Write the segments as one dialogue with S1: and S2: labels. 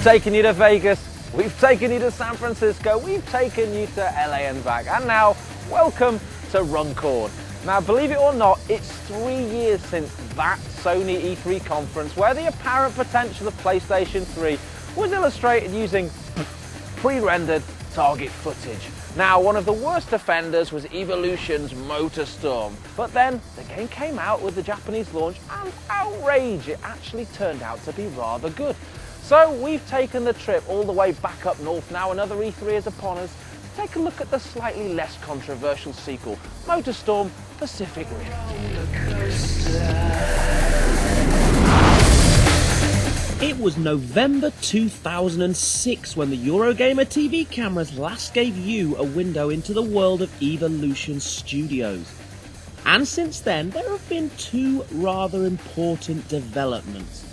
S1: We've taken you to Vegas, we've taken you to San Francisco, we've taken you to LA and back, and now, welcome to Runcorn. Now, believe it or not, it's 3 years since that Sony E3 conference where the apparent potential of PlayStation 3 was illustrated using pre-rendered target footage. Now, one of the worst offenders was Evolution's MotorStorm, but then the game came out with the Japanese launch and outrage, it actually turned out to be rather good. So we've taken the trip all the way back up north now, another E3 is upon us, to take a look at the slightly less controversial sequel, MotorStorm Pacific Rift.
S2: It was November 2006 when the Eurogamer TV cameras last gave you a window into the world of Evolution Studios. And since then, there have been two rather important developments.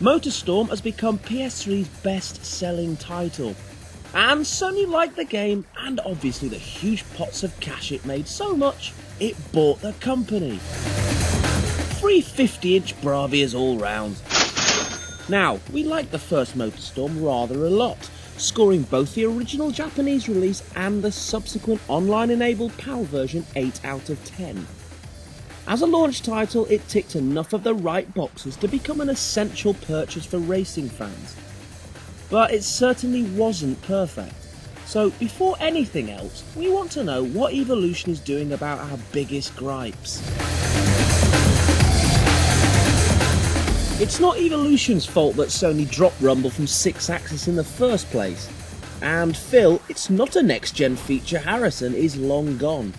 S2: MotorStorm has become PS3's best-selling title, and Sony liked the game and obviously the huge pots of cash it made so much, it bought the company. 3 50-inch Bravias all round. Now, we liked the first MotorStorm rather a lot, scoring both the original Japanese release and the subsequent online-enabled PAL version 8 out of 10. As a launch title, it ticked enough of the right boxes to become an essential purchase for racing fans. But it certainly wasn't perfect. So before anything else, we want to know what Evolution is doing about our biggest gripes. It's not Evolution's fault that Sony dropped Rumble from 6-axis in the first place. And Phil, it's not a next-gen feature, Harrison is long gone.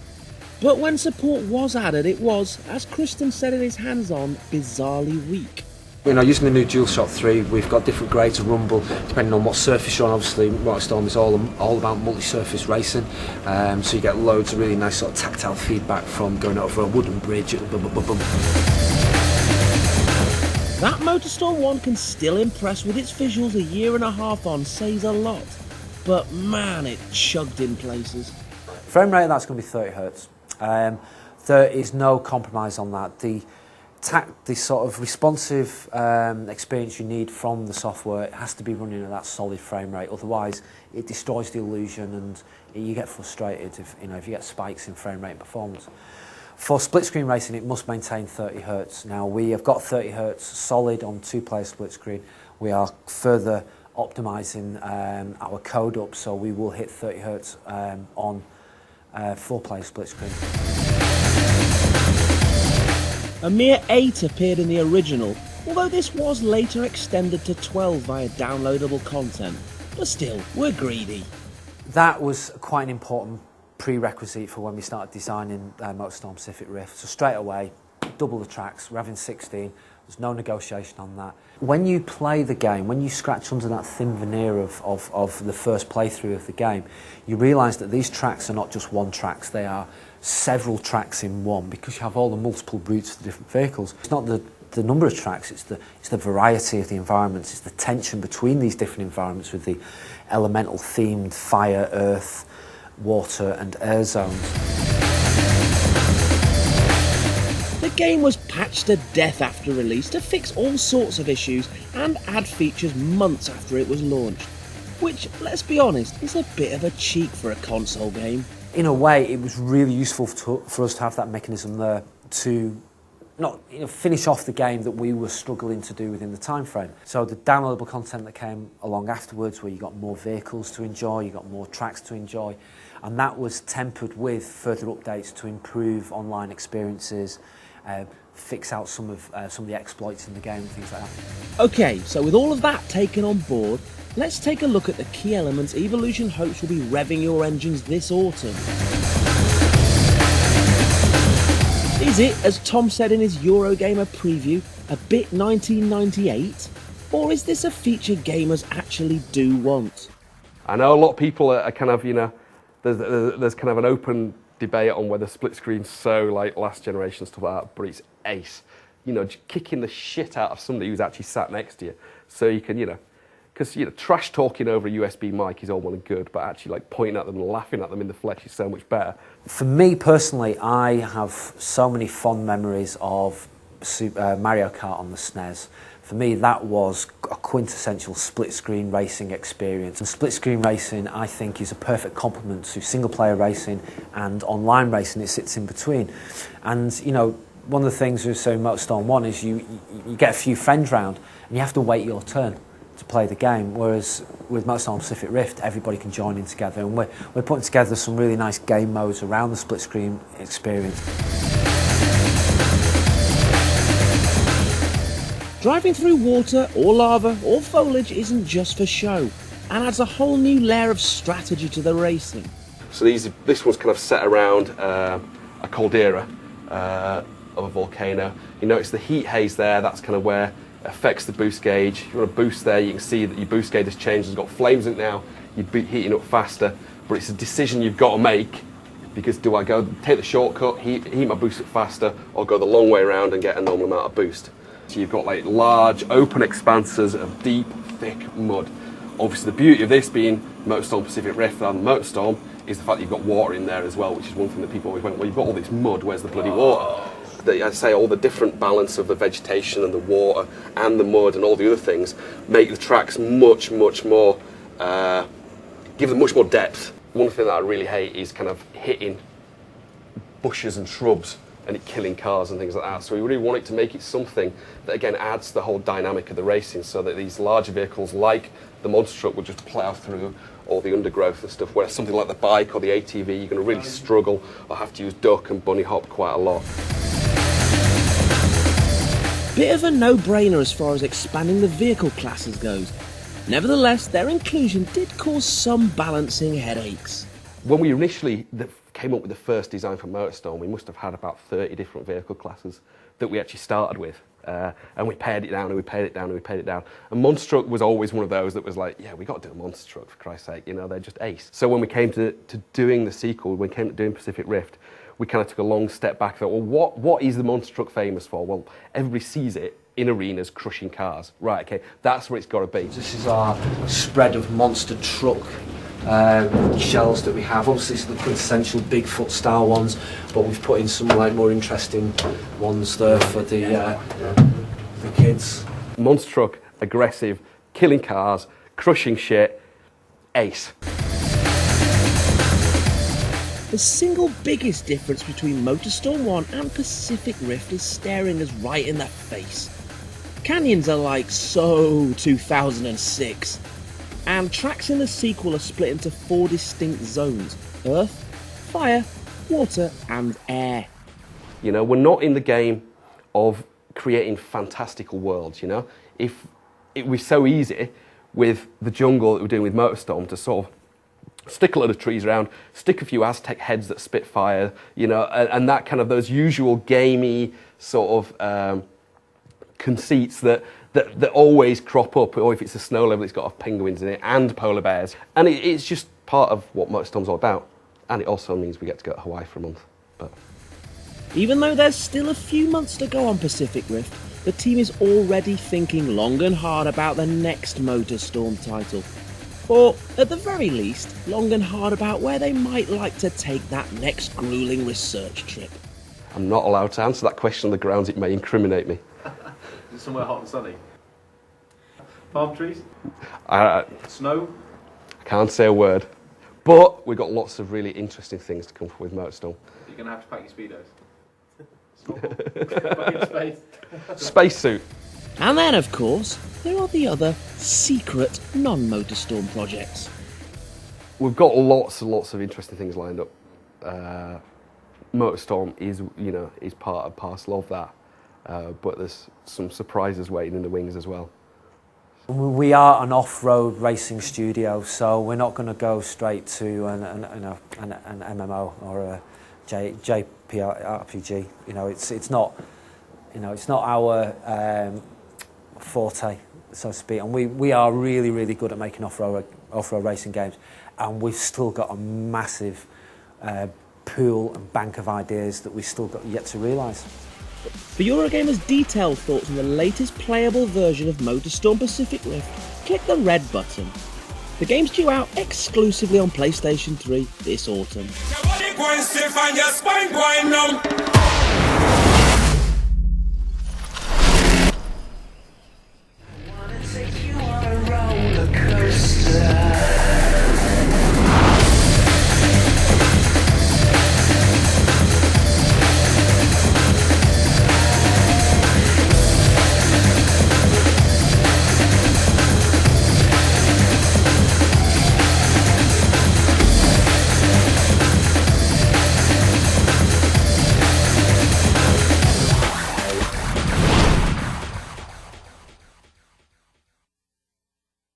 S2: But when support was added, it was, as Kristen said in his hands-on, bizarrely weak.
S3: You know, using the new DualShock 3, we've got different grades of rumble depending on what surface you're on. Obviously, MotorStorm is all about multi-surface racing, so you get loads of really nice sort of tactile feedback from going over a wooden bridge. That
S2: MotorStorm 1 can still impress with its visuals a year and a half on says a lot, but man, it chugged in places.
S3: Frame rate, that's going to be 30 Hz. There is no compromise on that. The sort of responsive experience you need from the software, it has to be running at that solid frame rate, otherwise it destroys the illusion and you get frustrated if you get spikes in frame rate and performance. For split screen racing, it must maintain 30 Hz. Now, we have got 30 Hz solid on 2-player split screen. We are further optimising our code up, so we will hit 30 Hz on 4-player split screen.
S2: A mere 8 appeared in the original, although this was later extended to 12 via downloadable content. But still, we're greedy.
S3: That was quite an important prerequisite for when we started designing MotorStorm Pacific Rift. So straight away, double the tracks, we're having 16, there's no negotiation on that. When you play the game, when you scratch under that thin veneer of the first playthrough of the game, you realise that these tracks are not just one tracks, they are several tracks in one, because you have all the multiple routes for the different vehicles. It's not the number of tracks, it's the variety of the environments, it's the tension between these different environments with the elemental themed fire, earth, water and air zones.
S2: The game was patched to death after release to fix all sorts of issues and add features months after it was launched, which, let's be honest, is a bit of a cheat for a console game.
S3: In a way, it was really useful for us to have that mechanism there to finish off the game that we were struggling to do within the time frame. So the downloadable content that came along afterwards, where you got more vehicles to enjoy, you got more tracks to enjoy, and that was tempered with further updates to improve online experiences, fix out some of the exploits in the game and things like that.
S2: Okay, so with all of that taken on board, let's take a look at the key elements Evolution hopes will be revving your engines this autumn. Is it, as Tom said in his Eurogamer preview, a bit 1998? Or is this a feature gamers actually do want?
S4: I know a lot of people are kind of, there's kind of an open debate on whether split screen's so like last generation stuff like that, but it's ace. Just kicking the shit out of somebody who's actually sat next to you. So you can, because trash talking over a USB mic is all well and good, but actually like pointing at them and laughing at them in the flesh is so much better.
S3: For me personally, I have so many fond memories of Mario Kart on the SNES. For me, that was a quintessential split-screen racing experience. And split-screen racing, I think, is a perfect complement to single-player racing and online racing. It sits in between. And, you know, one of the things with MotorStorm 1 is you get a few friends round and you have to wait your turn to play the game, whereas with MotorStorm Pacific Rift, everybody can join in together, and we're putting together some really nice game modes around the split-screen experience.
S2: Driving through water or lava or foliage isn't just for show, and adds a whole new layer of strategy to the racing.
S4: So this one's kind of set around a caldera of a volcano. You notice the heat haze there, that's kind of where it affects the boost gauge. If you want to boost there, you can see that your boost gauge has changed, it's got flames in it now, you'd be heating up faster, but it's a decision you've got to make, because do I go take the shortcut, heat my boost up faster, or go the long way around and get a normal amount of boost? So you've got like large open expanses of deep, thick mud. Obviously the beauty of this being MotorStorm Pacific Rift and MotorStorm is the fact that you've got water in there as well, which is one thing that people always went, well, you've got all this mud, where's the bloody water? I'd say all the different balance of the vegetation and the water and the mud and all the other things make the tracks much more, give them much more depth. One thing that I really hate is kind of hitting bushes and shrubs and it killing cars and things like that. So we really want it to make it something that again adds to the whole dynamic of the racing, so that these larger vehicles like the monster truck will just plough through all the undergrowth and stuff, whereas something like the bike or the ATV, you're going to really struggle or have to use duck and bunny hop quite a lot.
S2: Bit of a no-brainer as far as expanding the vehicle classes goes. Nevertheless, their inclusion did cause some balancing headaches.
S4: When we initially came up with the first design for MotorStorm, we must have had about 30 different vehicle classes that we actually started with. And we pared it down and we pared it down and we pared it down. And Monster Truck was always one of those that was like, yeah, we got to do a Monster Truck, for Christ's sake, you know, they're just ace. So when we came to doing the sequel, when we came to doing Pacific Rift, we kind of took a long step back and thought, well, what is the Monster Truck famous for? Well, everybody sees it in arenas crushing cars. Right, okay, that's where it's got to be.
S3: This is our spread of Monster Truck shells that we have. Obviously it's the quintessential Bigfoot style ones, but we've put in some like more interesting ones there for the kids.
S4: Monster Truck, aggressive, killing cars, crushing shit, ace.
S2: The single biggest difference between MotorStorm 1 and Pacific Rift is staring us right in the face. Canyons are like so 2006. And tracks in the sequel are split into 4 distinct zones: earth, fire, water and air.
S4: You know, we're not in the game of creating fantastical worlds, you know. If it was so easy with the jungle that we're doing with MotorStorm to sort of stick a lot of trees around, stick a few Aztec heads that spit fire, you know, and that kind of those usual gamey sort of conceits that always crop up, or if it's a snow level, it's got penguins in it and polar bears. And it's just part of what MotorStorm's all about. And it also means we get to go to Hawaii for a month. But
S2: even though there's still a few months to go on Pacific Rift, the team is already thinking long and hard about the next MotorStorm title. Or, at the very least, long and hard about where they might like to take that next grueling research trip.
S4: I'm not allowed to answer that question on the grounds it may incriminate me.
S1: Is it somewhere hot and sunny? Palm trees? Snow?
S4: I can't say a word. But we've got lots of really interesting things to come up with MotorStorm.
S1: You're going to have to pack your Speedos. Back in space.
S4: Spacesuit.
S2: And then, of course, there are the other secret non-MotorStorm projects.
S4: We've got lots and lots of interesting things lined up. MotorStorm is, you know, is part and parcel of that. But there's some surprises waiting in the wings as well.
S3: We are an off-road racing studio, so we're not going to go straight to an MMO or a JRPG. You know, it's not our forte, so to speak. And we are really good at making off-road racing games, and we've still got a massive pool and bank of ideas that we've still got yet to realise.
S2: For Eurogamer's detailed thoughts on the latest playable version of MotorStorm Pacific Rift, click the red button. The game's due out exclusively on PlayStation 3 this autumn.